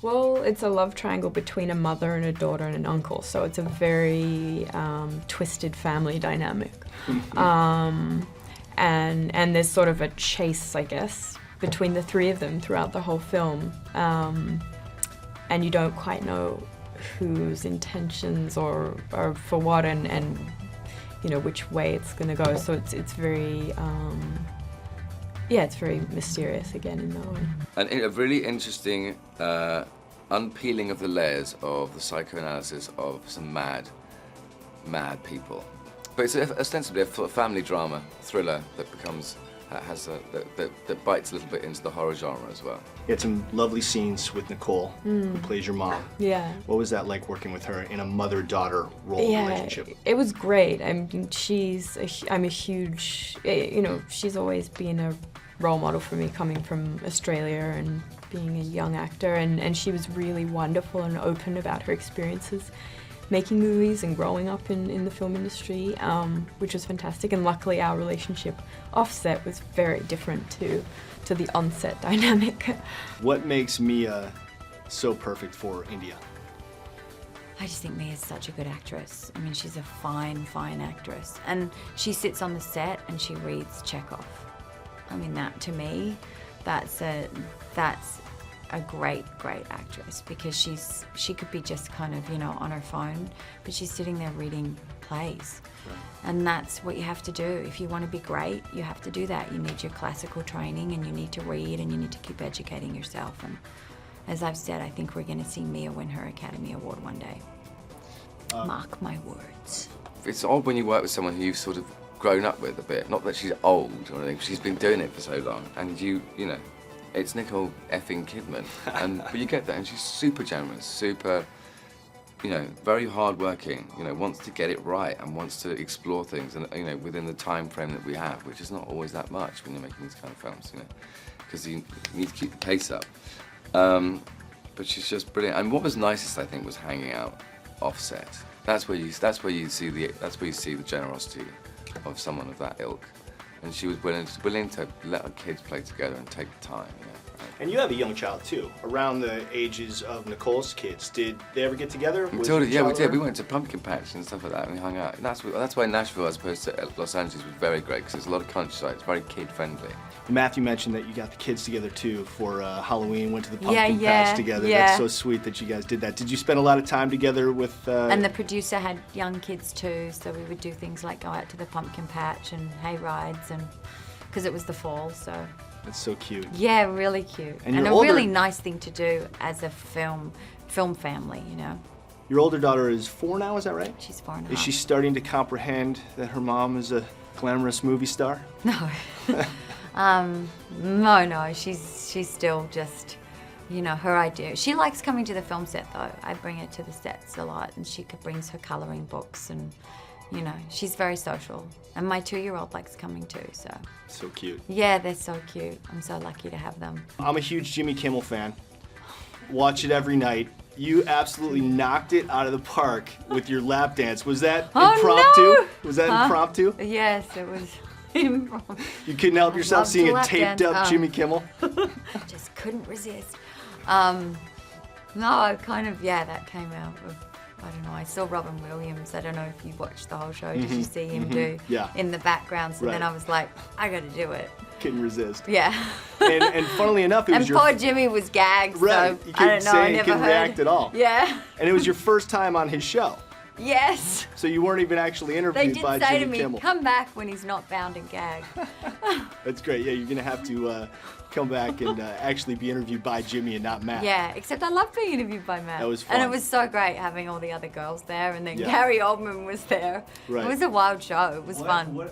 Well, it's a love triangle between a mother and a daughter and an uncle, so it's a very twisted family dynamic. And there's sort of a chase, I guess, between the three of them throughout the whole film. And you don't quite know whose intentions or for what and you know, which way it's going to go. So it's very, it's very mysterious again in that way. And a really interesting unpeeling of the layers of the psychoanalysis of some mad people. But it's ostensibly a family drama thriller that becomes that bites a little bit into the horror genre as well. You had some lovely scenes with Nicole, who plays your mom. Yeah. What was that like working with her in a mother-daughter role relationship? It was great. I mean, I'm a huge, you know, she's always been a role model for me coming from Australia and being a young actor, and she was really wonderful and open about her experiences making movies and growing up in the film industry, which was fantastic. And luckily our relationship offset was very different to the on-set dynamic. What makes Mia so perfect for India? I just think Mia's such a good actress. I mean, she's a fine, fine actress. And she sits on the set and she reads Chekhov. I mean, that, to me, that's a great, great actress, because she could be just kind of, you know, on her phone, but she's sitting there reading plays. Right. And that's what you have to do. If you want to be great, you have to do that. You need your classical training, and you need to read, and you need to keep educating yourself. And as I've said, I think we're going to see Mia win her Academy Award one day. Mark my words. It's odd when you work with someone who you've sort of grown up with a bit. Not that she's old or anything, she's been doing it for so long, and you know, it's Nicole effing Kidman, but you get that, and she's super generous, super, you know, very hardworking. You know, wants to get it right and wants to explore things, and you know, within the time frame that we have, which is not always that much when you're making these kind of films, you know, because you need to keep the pace up. But she's just brilliant. And what was nicest, I think, was hanging out offset. That's where you see the generosity of someone of that ilk. And she was willing to let her kids play together and take the time, you know. And you have a young child too, around the ages of Nicole's kids. Did they ever get together? Yeah, we did. We went to Pumpkin Patch and stuff like that, and we hung out. And that's why Nashville, as opposed to Los Angeles, was very great, because there's a lot of countryside. It's very kid-friendly. Matthew mentioned that you got the kids together too for Halloween, went to the Pumpkin Patch together. Yeah. That's so sweet that you guys did that. Did you spend a lot of time together with... And the producer had young kids too, so we would do things like go out to the Pumpkin Patch and hay rides, and because it was the fall, so... That's so cute. Yeah, really cute. And a really nice thing to do as a film family, you know. Your older daughter is 4 now, is that right? She's 4 and a Is half. she starting to comprehend that her mom is a glamorous movie star? No. No, she's still just, you know, her idea. She likes coming to the film set though. I bring her to the sets a lot, and she brings her coloring books, and, you know, she's very social. And my 2-year-old likes coming too, so. So cute. Yeah, they're so cute. I'm so lucky to have them. I'm a huge Jimmy Kimmel fan. Watch it every night. You absolutely knocked it out of the park with your lap dance. Was that impromptu? No! Was that impromptu? Yes, it was impromptu. You couldn't help yourself seeing a taped up Jimmy Kimmel? Just couldn't resist. No, I kind of, that came out of, I don't know, I saw Robin Williams. I don't know if you watched the whole show. Did you see him do in the background? So then I was like, I gotta do it. Couldn't resist. Yeah. And funnily enough, it was poor Jimmy was gagged, right. so You I don't know, I he never couldn't heard. react at all. Yeah. And it was your first time on his show. Yes. So you weren't even actually They interviewed did by say Jimmy to Kimmel. me, come back when he's not bound and gagged. That's great. Yeah, you're gonna have to come back and actually be interviewed by Jimmy and not Matt. Yeah, except I loved being interviewed by Matt. That was fun. And it was so great having all the other girls there, and then Yeah. Gary Oldman was there. Right. It was a wild show. It was fun.